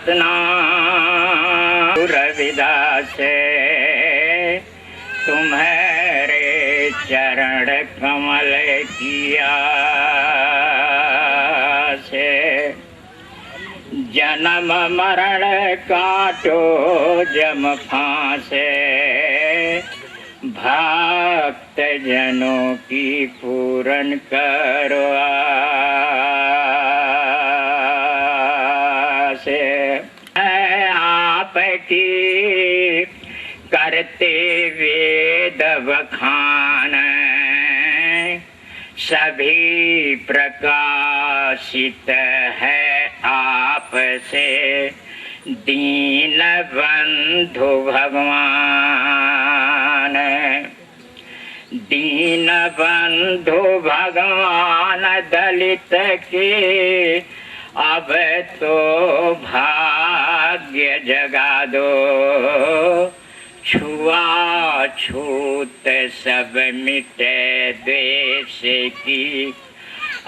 सतनाम रविदास तुम्हारे चरण कमल किया से जन्म मरण काटो जम फांसे भक्त जनों की पूरन करो आसे आपकी करते वेद बखान सभी प्रकाशित है आपसे दीन बंधु भगवान दीन बंधु भगवान दलित के अब तो भाग्य जगा दो छुआछूत सब मिटे द्वेष की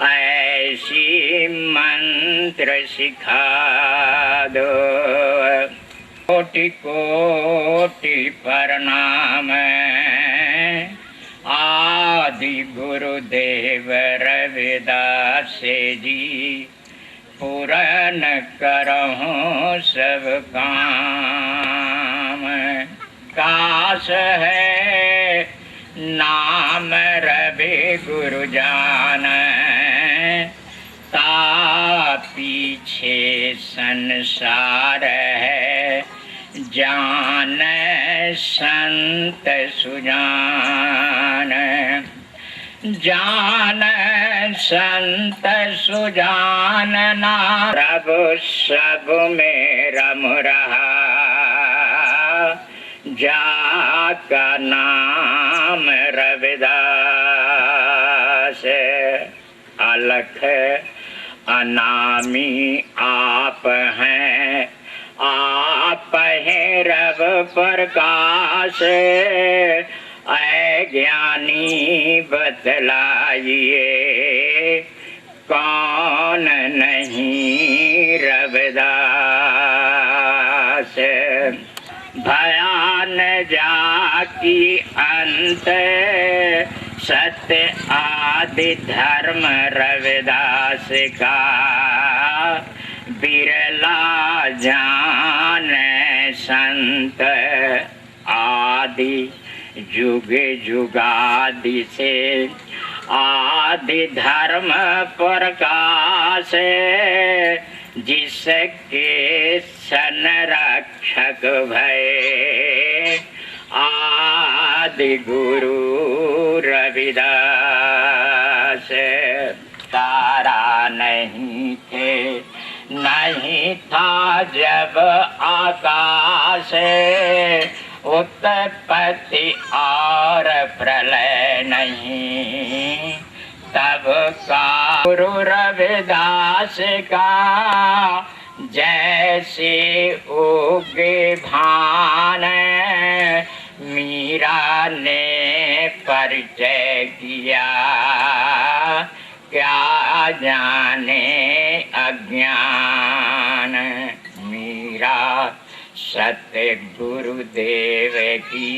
ऐसी मंत्र सिखा दो कोटि कोटि प्रणाम आदि गुरुदेव रविदास जी पूरन करहूं सब काम काश है नाम रवि गुरु जान ता पीछे संसार है जान संत सुजान जान संत सुजान ना रब सब में रम रहा जाका नाम रविदास अलख अनामी आप हैं आप हैं रब प्रकाश ऐ ज्ञानी बतलाइए कौन नहीं रविदास भयान जाकी अंत सत्य आदि धर्म रविदास का बिरला जान संत आदि जुग जुगादि से आदि धर्म प्रकाश जिसके संरक्षक भये आदि गुरु रविदास तारा नहीं थे नहीं था जब आकाश उत्पत्ति और प्रलय नहीं तब का गुरु रविदास का जैसे उगे भान मीरा ने परिचय किया क्या जाने अज्ञान मीरा सत्य गुरुदेव की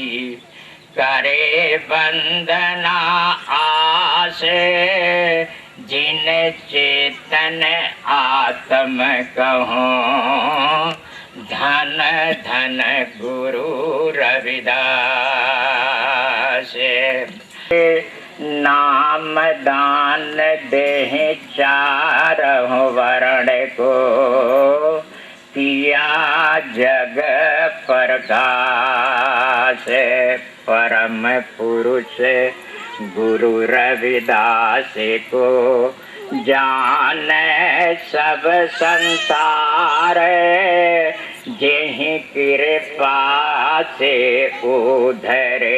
करे वंदना आस जिन चेतन आत्म कहो धन धन गुरु रविदास नाम दान देह चारहों वर्ण को किया जग प्रकाश परम पुरुष गुरु रविदास को जान सब संसार जेहि कृपा से उधरे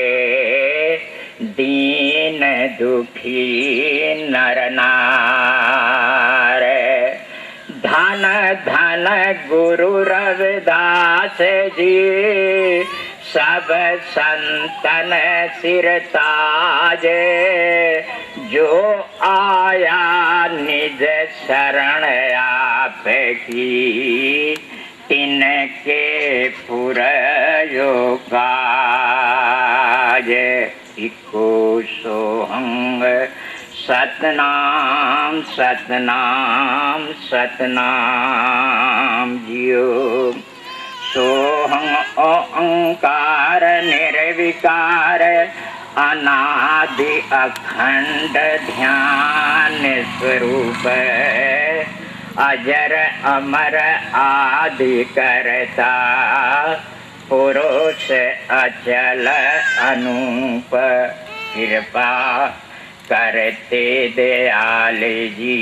दीन दुखी नर नार धन धन गुरु रविदास जी सब संतन सिर ताज जो आया निज शरण आप की गुर योगाज इको सोहंग सतनाम सतनाम सतनाम जियो। सोहंग ओंकार निर्विकार अनादि अखंड ध्यान स्वरूप अजर अमर आदि करता पुरुष अचल अनूप कृपा करते दयाल जी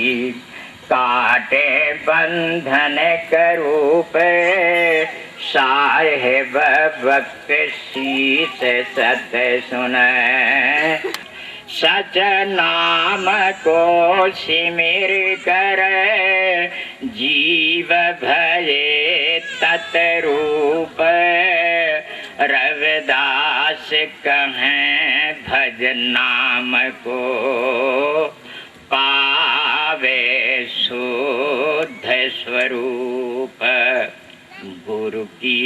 काटे बंधन करूप साहेब भक्त शीस सत सुन सच नाम को सिमिर कर जीव भये तत्रूप रविदास कहें भज नाम को पावे शुद्ध स्वरूप। गुरु की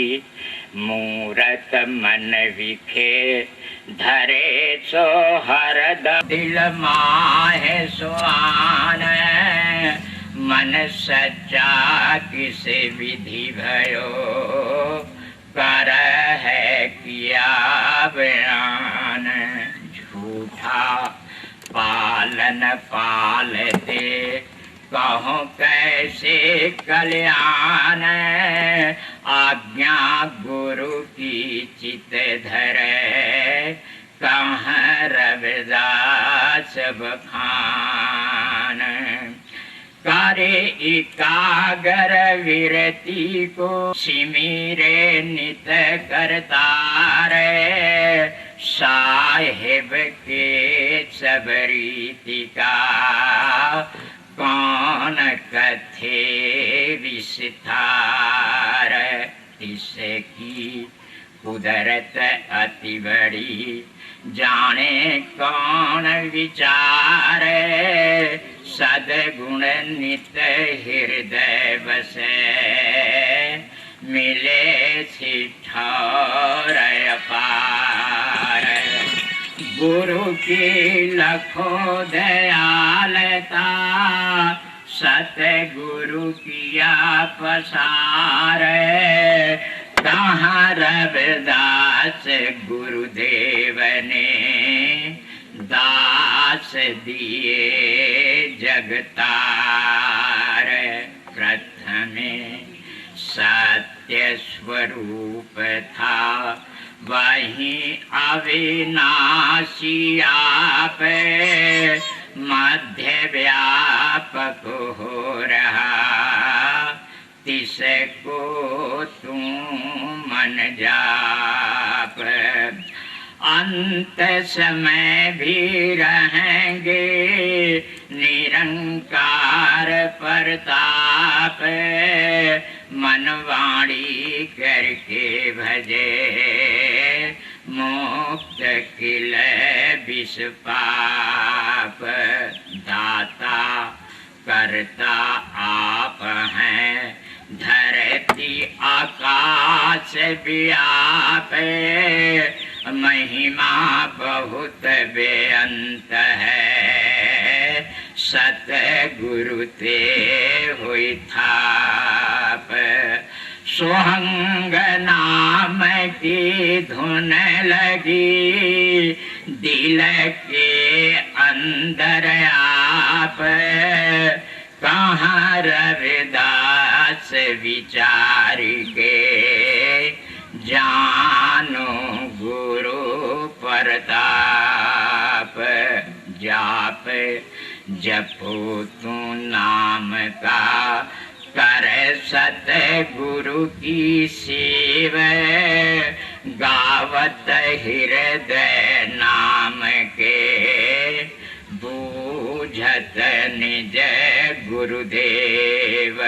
मूरत मन विखे धरे सो हरदम दिल माहे सुआन मन सच्चा किसे विधि भयो कर है किया बयान। झूठा पालन पालते कहो कैसे कल्याण आज्ञा गुरु की चित धरे कहाँ रविदास बखान। करे एकागर विरति को सिमिरे नित करतारे साहिब के सब रीति का कौन कथे विस्तार। इसकी कुदरत अति बड़ी जाने कौन विचार सदगुण नित हृदय बसे मिले ठौर अपार। गुरु की लखों दयालता सतगुरु किया पसार कहाँ रविदास गुरुदेव ने दास दिए जगतार। प्रथमे सत्य स्वरूप था वही अविनाशी आप मध्य व्यापक हो रहा तिसको तू मन जाप। अंत समय भी रहेंगे निरंकार प्रताप मनवाणी करके भजे मोक्त किल विष पाप। दाता करता आप हैं धरती आकाश व्याप महिमा बहुत बेअंत है सतगुरु ते हुई थाप। सोहंग नाम की धुन लगी दिल के अंदर आप कहाँ रविदास विचार के जानो गुरु प्रताप। जाप जपो तू नाम का कर सतगुरु की सेव गावत हृदय नाम के बूझत निज गुरुदेव।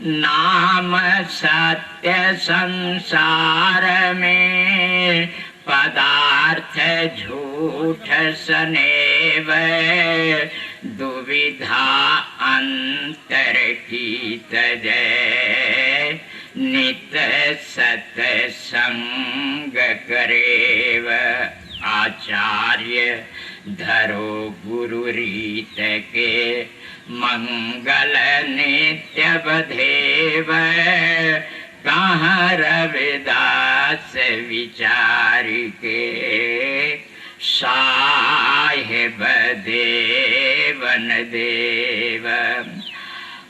नाम सत्य संसार में पदार्थ झूठ सनेव दुविधा अंतर की तजय नित सत्संग करेव आचार्य धरो गुरु रीत के मंगल नित्य बधेव कहाँ रविदास विचार के साहेब देवन देव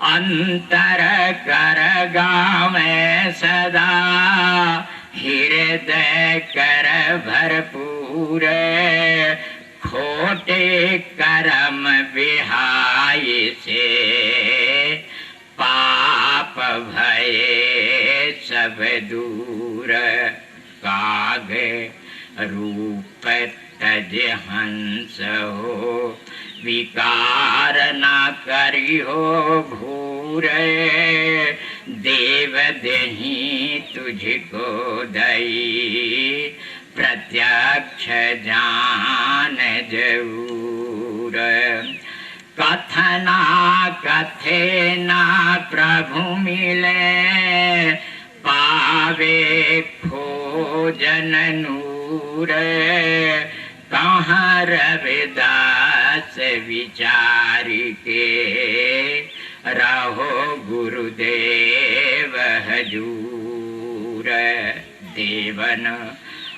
अंतर कर गावे सदा हृदय कर भरपूर खोटे कर्म विहाय से पाप भये सब दूर काग रूप तज हंस हो विकार ना करी हो भूर देव देही तुझको दई प्रत्यक्ष जान जरूर कथना कथे ना प्रभु मिले पावे खोजन नूर कहाँ रविदास विचार के रहो गुरुदेव हजूर देवन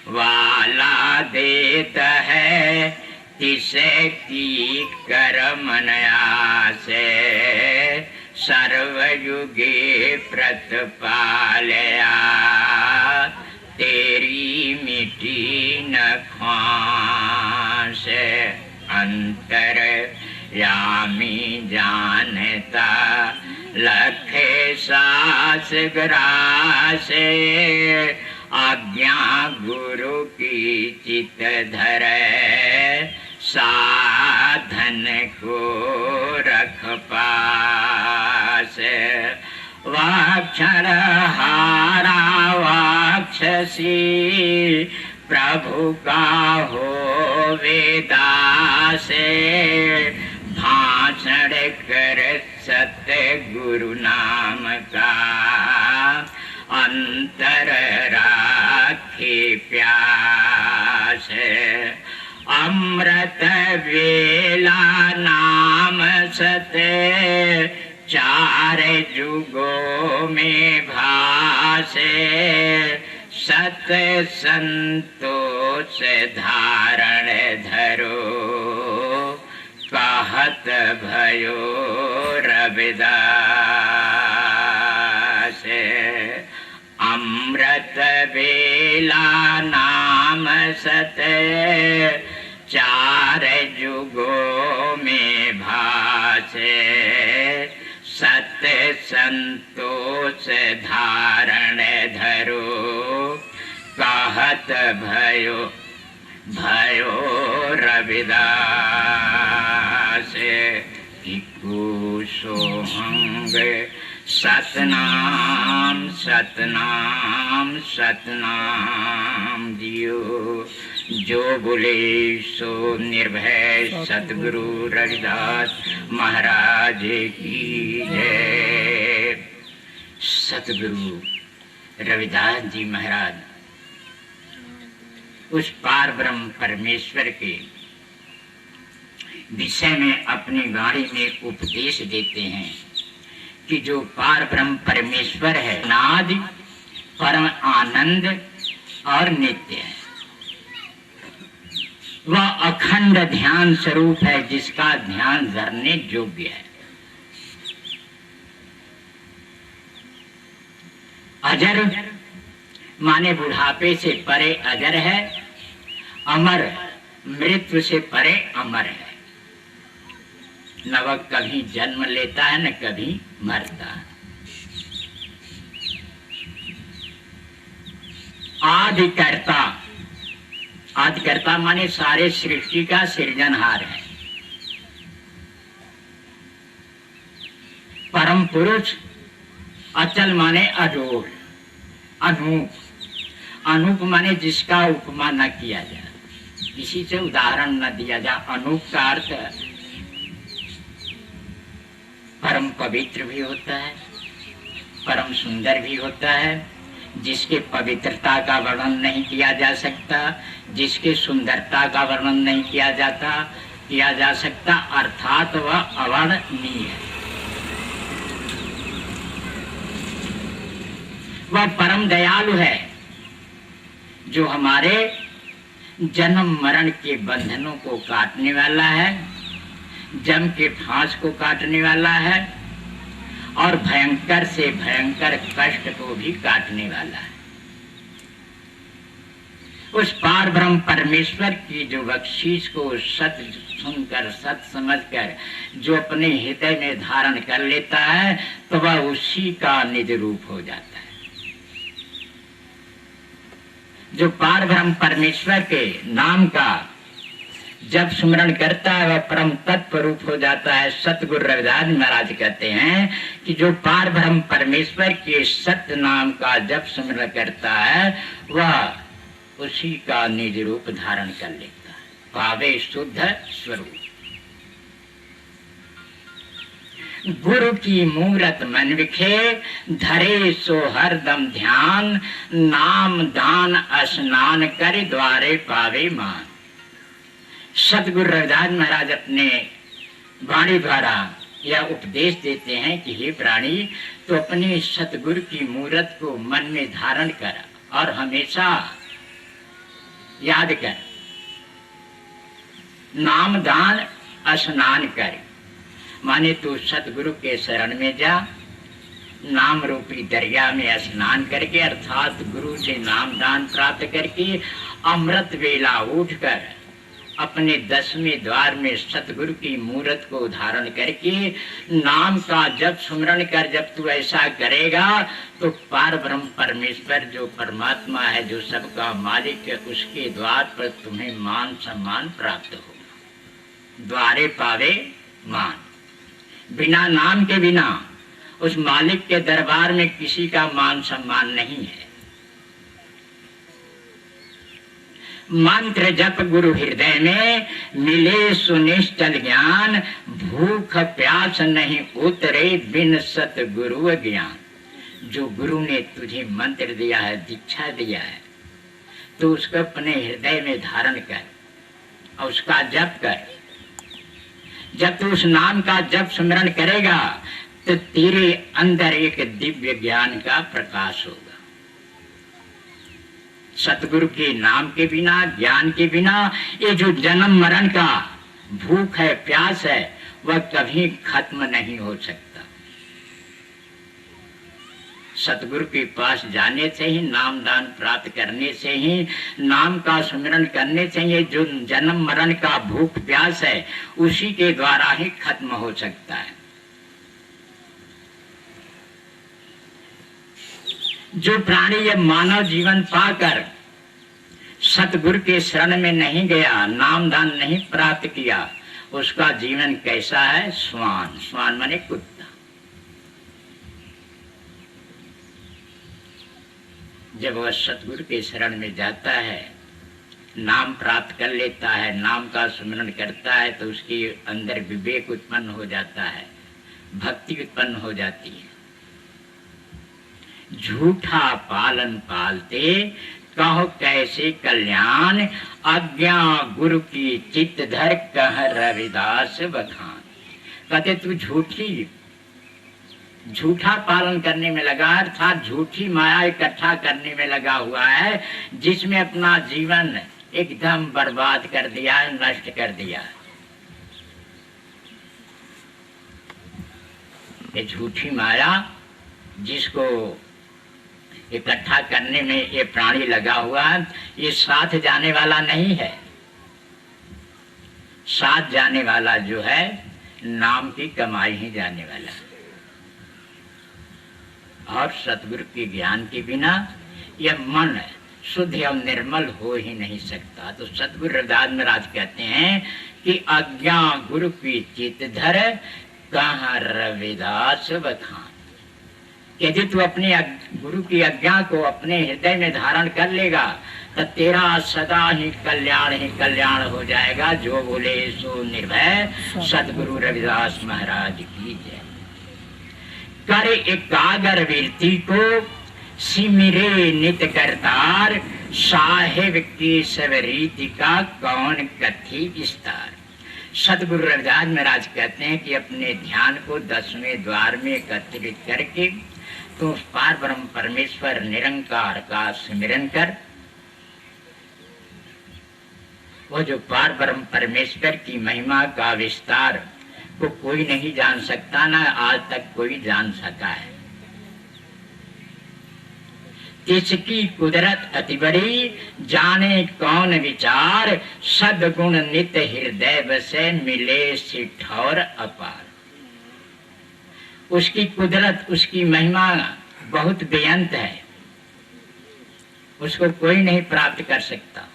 वाला देता है तिसे की कर्म से सर्वयुगे प्रतिपालया तेरी मिट्टी न ख्वास अंतर यामी जानता लखे सास ग्रासे आज्ञा गुरु की चित धरे साधन को रख पास वाक्षर हारा वाक्षसी प्रभु का हो वेदासे भाषण कर सत्य गुरु नाम का अंतर राखी प्यास अमृत वेला नाम सते चार जुगों में भासे सत्य संतोष धारण धरो कहत भयो रविदास अमृत वेला नाम सत्य चार जुगों में भासे सत्य संतोष धारण धरो कहत भयो भयो रविदास इको सोहंग सतनाम सतनाम सतनाम दियो जो बोले सो निर्भय सतगुरु रविदास महाराज की जय। सतगुरु रविदास जी महाराज उस पार ब्रह्म परमेश्वर के विषय में अपनी वाणी में उपदेश देते हैं कि जो पार ब्रह्म परमेश्वर है नादि परम आनंद और नित्य है, वह अखंड ध्यान स्वरूप है जिसका ध्यान धरने योग्य है। अजर माने बुढ़ापे से परे अजर है, अमर मृत्यु से परे अमर है। न वह कभी जन्म लेता है न कभी मरता है। आदिकर्ता, आदिकर्ता माने सारे सृष्टि का सृजनहार है। परम पुरुष, अचल माने अजोड़, अनूप, अनूप माने जिसका उपमा न किया जाए, किसी से उदाहरण न दिया जाए। अनूप का अर्थ परम पवित्र भी होता है, परम सुंदर भी होता है, जिसके पवित्रता का वर्णन नहीं किया जा सकता, जिसके सुंदरता का वर्णन नहीं किया जा सकता, अर्थात वह अवर्णनीय है। वह परम दयालु है, जो हमारे जन्म मरण के बंधनों को काटने वाला है, जम के फांस को काटने वाला है और भयंकर से भयंकर कष्ट को भी काटने वाला है। उस पार ब्रह्म परमेश्वर की जो बख्शीश को सत सुनकर, सत समझकर जो अपने हृदय में धारण कर लेता है, तो वह उसी का निज रूप हो जाता है। जो पार ब्रह्म परमेश्वर के नाम का जब स्मरण करता है, वह परम तत्व रूप हो जाता है। सतगुरु रविदास महाराज कहते हैं कि जो पार ब्रह्म परमेश्वर के सत्य नाम का जब स्मरण करता है, वह उसी का निज रूप धारण कर लेता है, पावे शुद्ध स्वरूप। गुरु की मूरत मन विखे, धरे सो हरदम ध्यान, नाम दान स्नान कर द्वारे पावे मान। सतगुरु रविदास महाराज अपने वाणी द्वारा यह उपदेश देते हैं कि हे प्राणी, तो अपने सतगुरु की मूरत को मन में धारण कर और हमेशा याद कर, नाम दान स्नान कर, माने तू सतगुरु के शरण में जा, नाम रूपी दरिया में स्नान करके अर्थात गुरु से नाम दान प्राप्त करके अमृत वेला उठकर अपने 10वें द्वार में सतगुरु की मूरत को धारण करके नाम का जब सुमरण कर, जब तू ऐसा करेगा तो पार ब्रह्म परमेश्वर जो परमात्मा है, जो सबका मालिक है, उसके द्वार पर तुम्हें मान सम्मान प्राप्त होगा। द्वारे पावे मान, बिना नाम के बिना उस मालिक के दरबार में किसी का मान सम्मान नहीं है। मंत्र जप गुरु हृदय में, मिले सुनिश्चल ज्ञान, भूख प्यास नहीं उतरे बिन सतगुरु ज्ञान। जो गुरु ने तुझे मंत्र दिया है, दीक्षा दिया है, तो उसको अपने हृदय में धारण कर और उसका जप कर। जब तू उस नाम का जप स्मरण करेगा तो तेरे अंदर एक दिव्य ज्ञान का प्रकाश होगा। सतगुरु के नाम के बिना, ज्ञान के बिना ये जो जन्म मरण का भूख है, प्यास है, वह कभी खत्म नहीं हो सकता। सतगुरु के पास जाने से ही, नाम दान प्राप्त करने से ही, नाम का सुमिरन करने से ही जो जन्म मरण का भूख प्यास है, उसी के द्वारा ही खत्म हो सकता है। जो प्राणी ये मानव जीवन पाकर सतगुरु के शरण में नहीं गया, नाम दान नहीं प्राप्त किया, उसका जीवन कैसा है? स्वान। स्वान माने कुत्ता। जब वह सतगुरु के शरण में जाता है, नाम प्राप्त कर लेता है, नाम का सुमिरन करता है, तो उसके अंदर विवेक उत्पन्न हो जाता है, भक्ति उत्पन्न हो जाती है। झूठा पालन पालते कहो कैसे कल्याण, आज्ञा गुरु की चित्त धर कह रविदास बखान। कहते तू झूठा पालन करने में लगा, अर्थात झूठी माया इकट्ठा करने में लगा हुआ है, जिसमें अपना जीवन एकदम बर्बाद कर दिया है, नष्ट कर दिया है। ये झूठी माया जिसको इकट्ठा करने में ये प्राणी लगा हुआ है, ये साथ जाने वाला नहीं है। साथ जाने वाला जो है, नाम की कमाई ही जाने वाला है। और सतगुरु के ज्ञान के बिना यह मन शुद्ध एवं निर्मल हो ही नहीं सकता। तो सतगुरु रविदास महाराज कहते हैं कि आज्ञा गुरु की चित धर कहाँ रविदास बखान। यदि तू अपने गुरु की आज्ञा को अपने हृदय में धारण कर लेगा तो तेरा सदा ही कल्याण हो जाएगा। जो बोले सो निर्भय, सतगुरु रविदास महाराज की जय। कर एकाग्र वृत्ति को सिमरे नित करतार, साहेब की सब रीति का कौन कथी विस्तार। सतगुरु रविदास महाराज कहते हैं कि अपने ध्यान को 10वें द्वार में एकत्रित करके तो पार ब्रह्म परमेश्वर निरंकार का स्मरण कर। वो जो पार ब्रह्म परमेश्वर की महिमा का विस्तार को कोई नहीं जान सकता, ना आज तक कोई जान सका है। इसकी कुदरत अति बड़ी, जाने कौन विचार, सदगुण नित हृदय बसे, मिले सिठौर अपार। उसकी कुदरत, उसकी महिमा बहुत बेअंत है, उसको कोई नहीं प्राप्त कर सकता।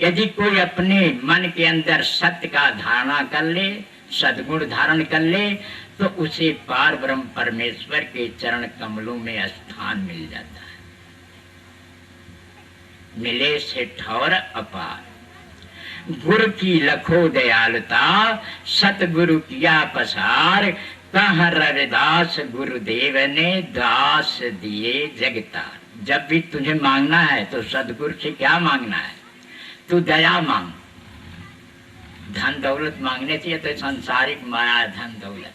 यदि कोई अपने मन के अंदर सत्य का धारणा कर ले, सद्गुण धारण कर ले, तो उसे पार ब्रह्म परमेश्वर के चरण कमलों में स्थान मिल जाता है। मिले से ठौर अपार। गुरु की लखो दयालुता, सतगुरु किया पसार, कह रविदास गुरुदेव ने दास दिए जगतार। जब भी तुझे मांगना है तो सदगुरु से क्या मांगना है? तू दया मांग। धन दौलत मांगने से तो सांसारिक माया धन दौलत है।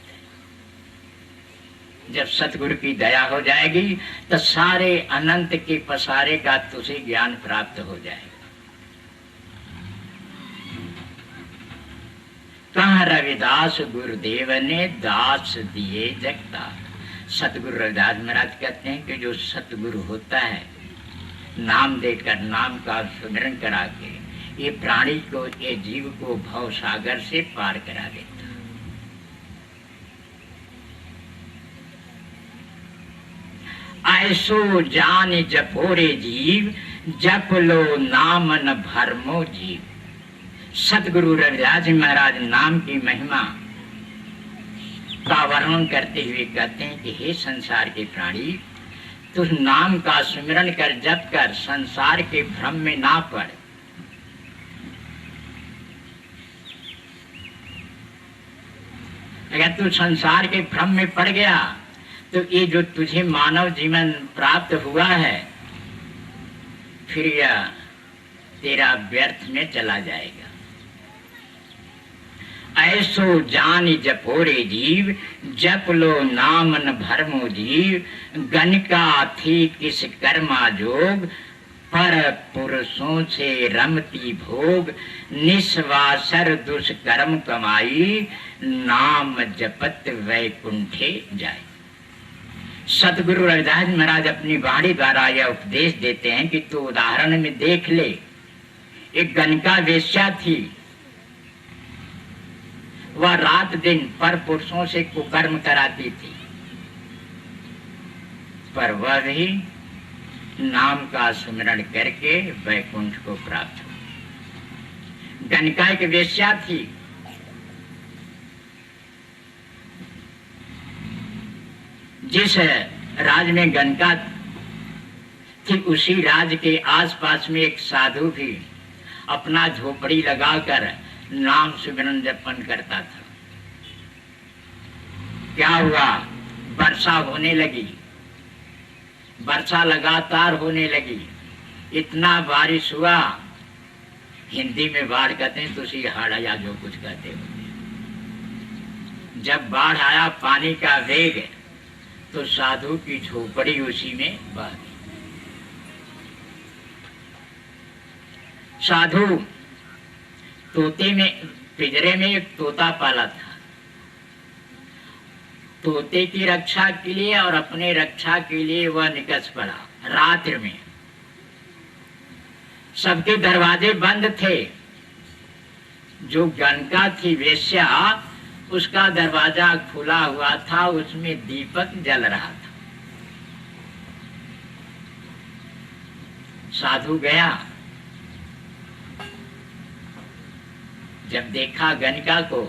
जब सतगुरु की दया हो जाएगी तो सारे अनंत के पसारे का तुझे ज्ञान प्राप्त हो जाएगा। कहा रविदास गुरुदेव ने दास दिए जगतार। सतगुरु रविदास महाराज कहते हैं कि जो सतगुरु होता है, नाम देकर, नाम का स्मरण करा के ये प्राणी को, ये जीव को भव सागर से पार करा देता। ऐसो जान जपोरे जीव, जप लो नाम न भरमो जीव। सतगुरु रविदास महाराज नाम की महिमा का वर्णन करते हुए कहते हैं कि हे संसार के प्राणी, तू नाम का स्मरण कर, जप कर, संसार के भ्रम में ना पड़। अगर तू संसार के भ्रम में पड़ गया तो ये जो तुझे मानव जीवन प्राप्त हुआ है, फिर यह तेरा व्यर्थ में चला जाएगा। ऐसो जान जपोरे जीव, जप लो नाम न भरमो जीव। गणिका थी किस कर्मा जोग, पर पुरुषों से रमती भोग। निस्वासर दुष्कर्म कमाई, नाम जपत वैकुंठे जाए। सतगुरु रविदास महाराज अपनी वाणी द्वारा यह उपदेश देते हैं कि तू उदाहरण में देख ले। एक गणिका वेश्या थी, वह रात दिन पर पुरुषों से कुकर्म कराती थी, पर वह भी नाम का स्मरण करके वैकुंठ को प्राप्त हो। गणिका एक वेश्या थी, जिस राज में गणिका थी उसी राज के आसपास में एक साधु भी अपना झोपड़ी लगाकर नाम स्मरण जपन करता था। क्या हुआ? वर्षा होने लगी, वर्षा लगातार होने लगी। इतना बारिश हुआ, हिंदी में बाढ़ कहते हैं, तुसी हाड़ या जो कुछ कहते हो। जब बाढ़ आया, पानी का वेग, तो साधु की झोपड़ी उसी में बह गई। साधु तोते में, पिंजरे में एक तोता पाला था। तोते की रक्षा के लिए और अपने रक्षा के लिए वह निकस पड़ा। रात्रि में सबके दरवाजे बंद थे। जो गणिका थी वेश्या, उसका दरवाजा खुला हुआ था, उसमें दीपक जल रहा था। साधु गया, जब देखा गणिका को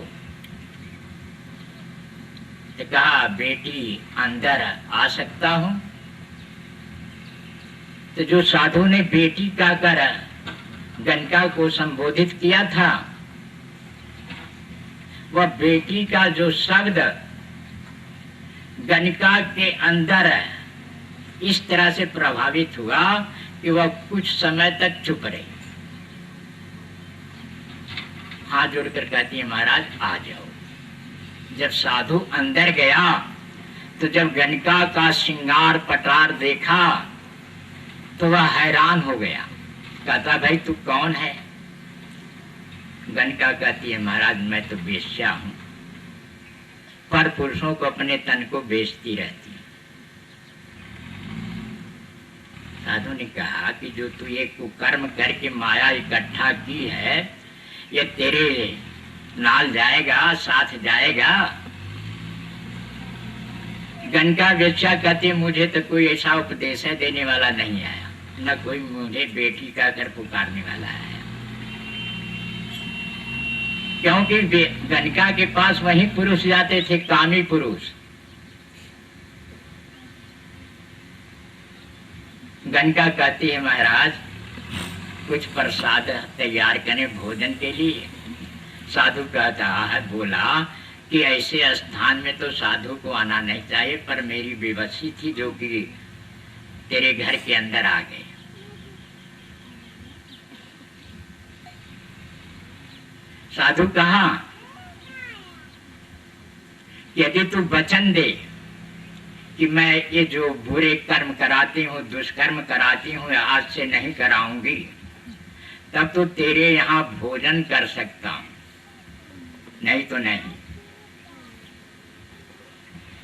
तो कहा, बेटी अंदर आ सकता हूं? तो जो साधु ने बेटी का कर गणिका को संबोधित किया था, वह बेटी का जो शब्द गणिका के अंदर इस तरह से प्रभावित हुआ कि वह कुछ समय तक चुप रही। हाथ जोड़कर कहती है महाराज आ जाओ। जब साधु अंदर गया तो जब गणिका का श्रृंगार पटार देखा तो वह हैरान हो गया। कहता भाई तू कौन है? गणिका कहती है महाराज मैं तो वेश्या हूं, पर पुरुषों को अपने तन को बेचती रहती। साधु ने कहा कि जो तू ये कुकर्म करके माया इकट्ठा की है ये तेरे नाल जाएगा, साथ जाएगा। गणिका वेश्या कहती मुझे तो कोई ऐसा उपदेश है देने वाला नहीं आया, न कोई मुझे बेटी का घर पुकारने वाला है। क्योंकि गणिका के पास वही पुरुष जाते थे, कामी पुरुष। गणिका कहती है महाराज कुछ प्रसाद तैयार करें भोजन के लिए। साधु कहता है बोला कि ऐसे स्थान में तो साधु को आना नहीं चाहिए, पर मेरी बेबसी थी जो कि तेरे घर के अंदर आ गए। साधु कहा यदि तू वचन दे कि मैं ये जो बुरे कर्म कराती हूँ, दुष्कर्म कराती हूँ, आज से नहीं कराऊंगी, तब तो तेरे यहाँ भोजन कर सकता हूं, नहीं तो नहीं।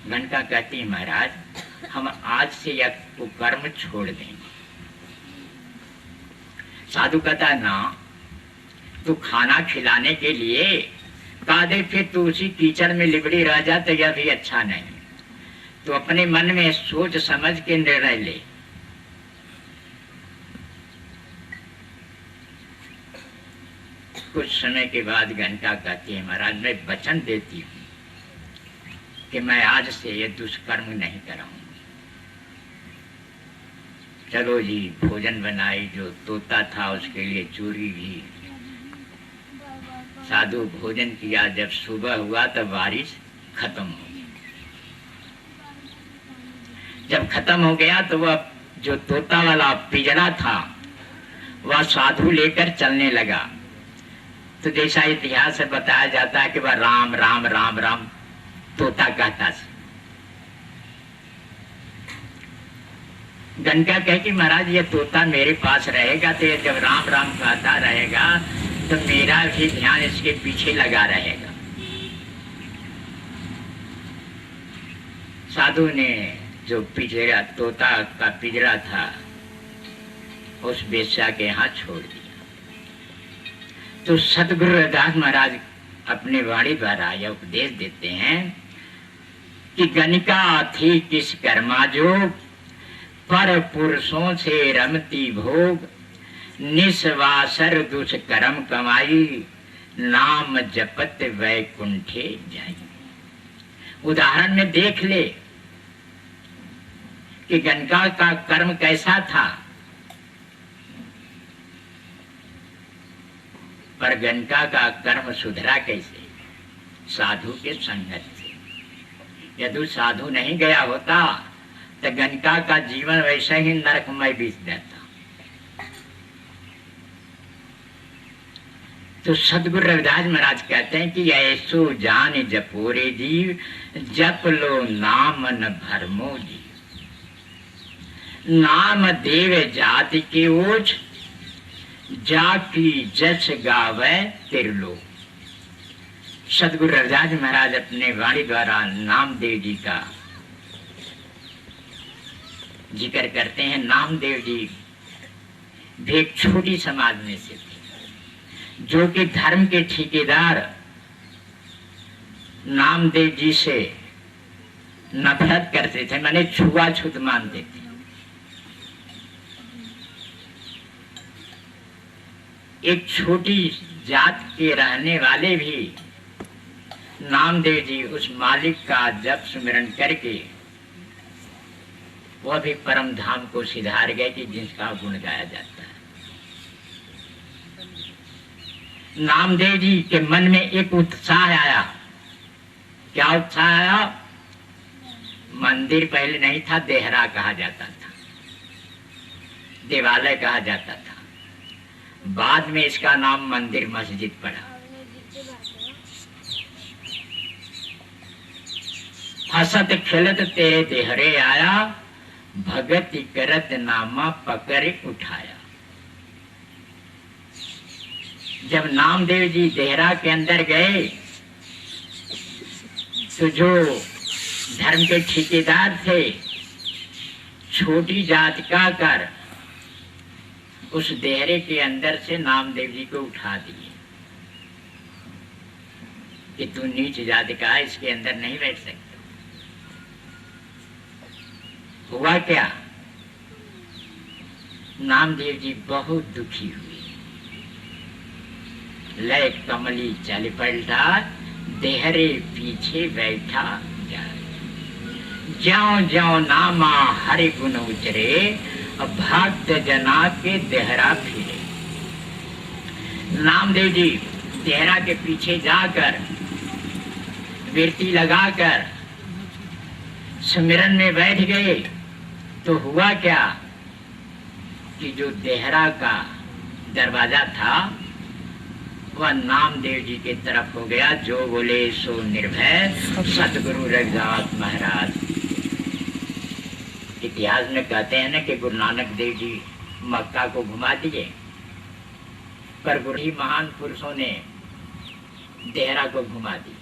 गणिका कहती महाराज हम आज से यह कुकर्म छोड़ देंगे। साधु कहता ना तू खाना खिलाने के लिए कहा दे, फिर तू उसी कीचड़ में लिबड़ी रह जा तो यह भी अच्छा नहीं। तो अपने मन में सोच समझ के निर्णय ले। कुछ समय के बाद गणिका कहती है महाराज मैं वचन देती हूँ कि मैं आज से ये दुष्कर्म नहीं कराऊंगी। चलो जी भोजन बनाई, जो तोता था उसके लिए चूरी भी। साधु भोजन किया। जब सुबह हुआ तब बारिश खत्म हो गई। जब खत्म हो गया तो वह जो तोता वाला पिंजरा था वह साधु लेकर चलने लगा। तो जैसा इतिहास में बताया जाता है कि वह राम राम राम राम तोता कहता था। गणिका कहे कि महाराज ये तोता मेरे पास रहेगा तो ये जब राम राम कहता रहेगा तो मेरा भी ध्यान इसके पीछे लगा रहेगा। साधु ने जो पिंजरा तोता का पिंजरा था उस वेश्या के हाथ छोड़ दिया। तो सतगुरु रविदास महाराज अपने वाणी द्वारा यह उपदेश देते हैं कि गणिका थी किस कर्मा जोग, पर पुरुषों से रमती भोग, निस्वासर दुष्कर्म कमाई, नाम जपत वैकुंठे जाई। उदाहरण में देख ले कि गणिका का कर्म कैसा था, पर गणिका का कर्म सुधरा कैसे? साधु के संगत से। यदि साधु नहीं गया होता तो गणिका का जीवन वैसे ही नरकमय बीत जाता। तो सदगुरु रविदास महाराज कहते हैं कि ऐसो जान जपोरे जीव, जप लो नाम न भरमो जीव। नाम देव जाति के ओझ, जाकी जस गावे तिरलो। सदगुरु रविदास महाराज अपने वाणी द्वारा नामदेव जी का जिक्र करते हैं। नामदेव जी भी एक छोटी समाज में से थे जो कि धर्म के ठेकेदार नामदेव जी से नफरत करते थे, माने छुआछूत मानते थे। एक छोटी जात के रहने वाले भी नामदेव जी उस मालिक का जप सुमिरन करके वह भी परम धाम को सिधार गए कि जिसका गुण गाया जाता है। नामदेव जी के मन में एक उत्साह आया। क्या उत्साह आया? मंदिर पहले नहीं था, देहरा कहा जाता था। देवालय कहा जाता था। बाद में इसका नाम मंदिर मस्जिद पड़ा। हसत खेलत तेरे देहरे आया, भगत करत नामा पकड़ उठाया। जब नामदेव जी देहरा के अंदर गए तो जो धर्म के ठेकेदार थे, छोटी जात का कर उस देहरे के अंदर से नामदेव जी को उठा दिए कि तू नीच जाति का है, इसके अंदर नहीं बैठ सकता। हुआ क्या, नामदेव जी बहुत दुखी हुए। लय कमली चल पलटा, देहरे पीछे बैठा जाए। ज्यों ज्यों नामा हरि गुण उचरे, भक्त जना के देहरा फिरे। नामदेव जी देहरा के पीछे जाकर विरती लगाकर सुमिरन में बैठ गए तो हुआ क्या कि जो देहरा का दरवाजा था वह नामदेव जी की तरफ हो गया। जो बोले सो निर्भय, सतगुरु रविदास महाराज। इतिहास में कहते हैं ना कि गुरु नानक देव जी मक्का को घुमा दिए, पर गुरु ही महान पुरुषों ने देहरा को घुमा दिया।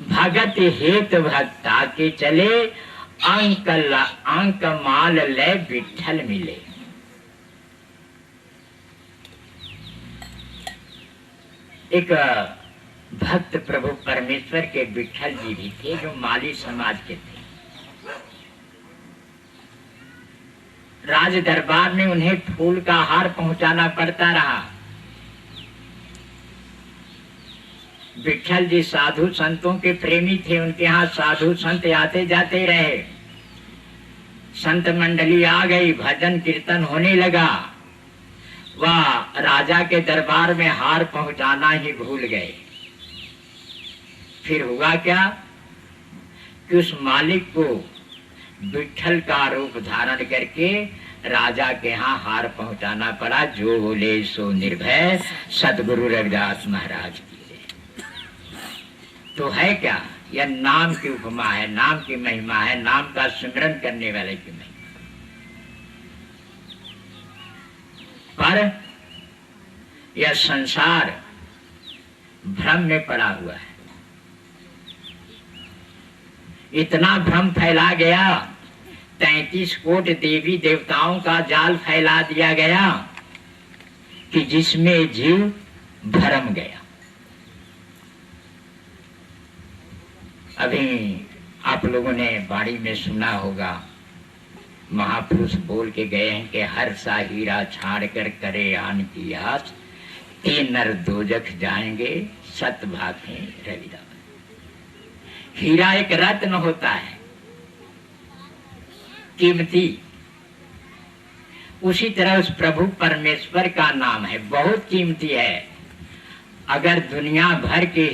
भगत हेत भक्ता के चले, अंक माल ले विठल मिले। एक भक्त प्रभु परमेश्वर के विठल जी भी थे जो माली समाज के थे। राज दरबार में उन्हें फूल का हार पहुंचाना पड़ता रहा। विठल जी साधु संतों के प्रेमी थे, उनके यहाँ साधु संत आते जाते रहे। संत मंडली आ गई, भजन कीर्तन होने लगा। वह राजा के दरबार में हार पहुंचाना ही भूल गए। फिर हुआ क्या कि उस मालिक को विठल का रूप धारण करके राजा के यहाँ हार पहुंचाना पड़ा। जो बोले सो निर्भय, सतगुरु रविदास महाराज की। तो है क्या, यह नाम की उपमा है, नाम की महिमा है, नाम का सिमरन करने वाले की महिमा। पर यह संसार भ्रम में पड़ा हुआ है। इतना भ्रम फैला गया, 33 कोट देवी देवताओं का जाल फैला दिया गया कि जिसमें जीव भरम गया। अभी आप लोगों ने बाड़ी में सुना होगा, महापुरुष बोल के गए हैं कि हर सा हीरा छाड़ कर करे आन की आस, ते नर दोजख जाएंगे सत भाखे रविदास। हीरा एक रत्न होता है, कीमती। उसी तरह उस प्रभु परमेश्वर का नाम है, बहुत कीमती है। अगर दुनिया भर के